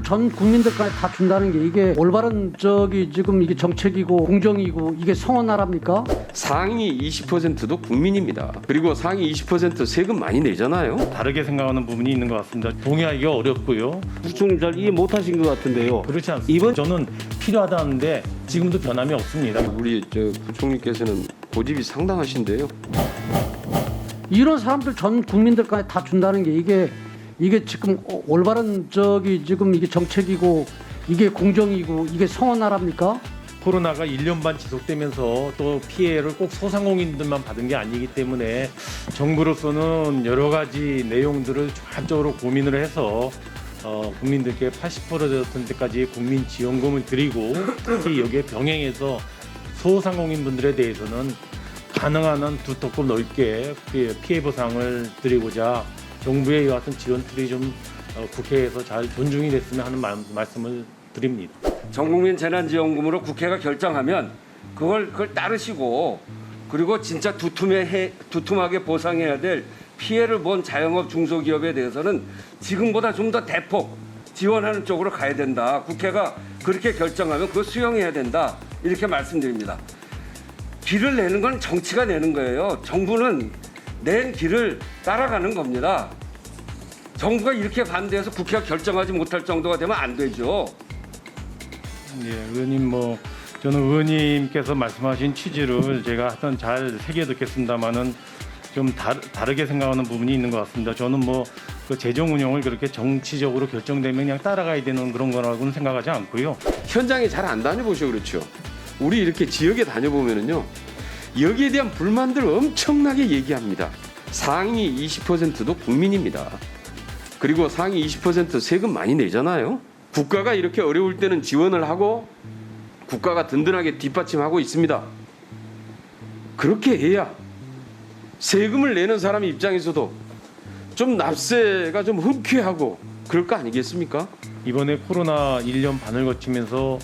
전 국민들까지 다 준다는 게 이게 올바른 지금 이게 정책이고 공정이고 이게 성원 나라입니까? 상위 20%도 국민입니다. 그리고 상위 20% 세금 많이 내잖아요. 다르게 생각하는 부분이 있는 것 같습니다. 동의하기가 어렵고요. 부총님 잘 이해 못하신 것 같은데요. 그렇지 않습니다. 저는 필요하다는데 지금도 변함이 없습니다. 우리 부총리께서는 고집이 상당하신데요. 이런 사람들 전 국민들까지 다 준다는 게 이게 지금 올바른 지금 이게 정책이고 이게 공정이고 이게 성원 나라입니까? 코로나가 1년 반 지속되면서 또 피해를 꼭 소상공인들만 받은 게 아니기 때문에 정부로서는 여러 가지 내용들을 종합적으로 고민을 해서 국민들께 80%까지 국민 지원금을 드리고 특히 여기에 병행해서 소상공인분들에 대해서는 가능한 한 두텁고 넓게 피해 보상을 드리고자 정부의 이와 같은 지원 틀이 좀 국회에서 잘 존중이 됐으면 하는 말씀을 드립니다. 전국민 재난지원금으로 국회가 결정하면 그걸 따르시고 그리고 진짜 두툼하게 보상해야 될 피해를 본 자영업 중소기업에 대해서는 지금보다 좀 더 대폭 지원하는 쪽으로 가야 된다. 국회가 그렇게 결정하면 그거 수용해야 된다. 이렇게 말씀드립니다. 길을 내는 건 정치가 내는 거예요. 정부는 낸 길을 따라가는 겁니다. 정부가 이렇게 반대해서 국회가 결정하지 못할 정도가 되면 안 되죠. 예, 의원님 저는 의원님께서 말씀하신 취지를 제가 하여튼 잘 새겨 듣겠습니다만은 좀 다르게 생각하는 부분이 있는 것 같습니다. 저는 그 재정 운영을 그렇게 정치적으로 결정되면 그냥 따라가야 되는 그런 거라고는 생각하지 않고요. 현장에 잘 안 다녀보셔 그렇죠. 우리 이렇게 지역에 다녀보면은요. 여기에 대한 불만들을 엄청나게 얘기합니다. 상위 20%도 국민입니다. 그리고 상위 20% 세금 많이 내잖아요. 국가가 이렇게 어려울 때는 지원을 하고 국가가 든든하게 뒷받침하고 있습니다. 그렇게 해야 세금을 내는 사람 입장에서도 좀 납세가 좀 흔쾌하고 그럴 거 아니겠습니까? 이번에 코로나 1년 반을 거치면서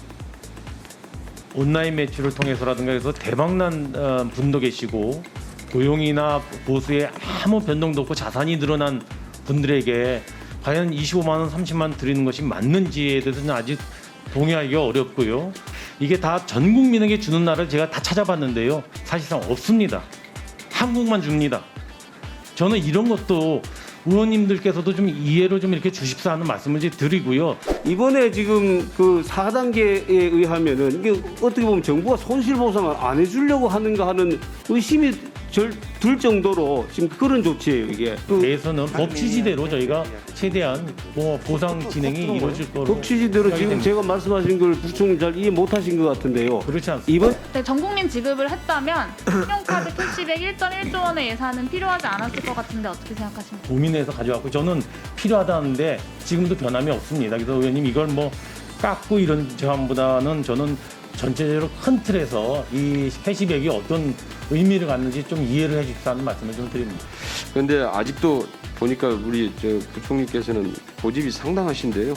온라인 매출을 통해서라든가 해서 대박난 분도 계시고 고용이나 보수에 아무 변동도 없고 자산이 늘어난 분들에게 과연 25만 원, 30만 원 드리는 것이 맞는지에 대해서는 아직 동의하기가 어렵고요. 이게 다 전 국민에게 주는 나라를 제가 다 찾아봤는데요. 사실상 없습니다. 한국만 줍니다. 저는 이런 것도 의원님들께서도 좀 이해를 좀 이렇게 주십사 하는 말씀을 드리고요. 이번에 지금 그 4단계에 의하면은 이게 어떻게 보면 정부가 손실보상을 안 해주려고 하는가 하는 의심이 들 정도로 지금 그런 조치예요, 이게. 대해서는 법 취지대로 저희가 최대한 보상 진행이 이루어질 거로. 법 취지대로 지금 됩니다. 제가 말씀하신 걸 부총님 잘 이해 못하신 것 같은데요. 그렇지 않습니다. 이번 네, 전 국민 지급을 했다면 신용카드 캐시백 1.1조 원의 예산은 필요하지 않았을 것 같은데 어떻게 생각하십니까? 고민해서 가져왔고 저는 필요하다는데 지금도 변함이 없습니다. 그래서 의원님 이걸 깎고 이런 제안보다는 저는 전체적으로 큰 틀에서 이 캐시백이 어떤 의미를 갖는지 좀 이해를 해주십사는 말씀을 좀 드립니다. 그런데 아직도 보니까 우리 부총리께서는 고집이 상당하신데요.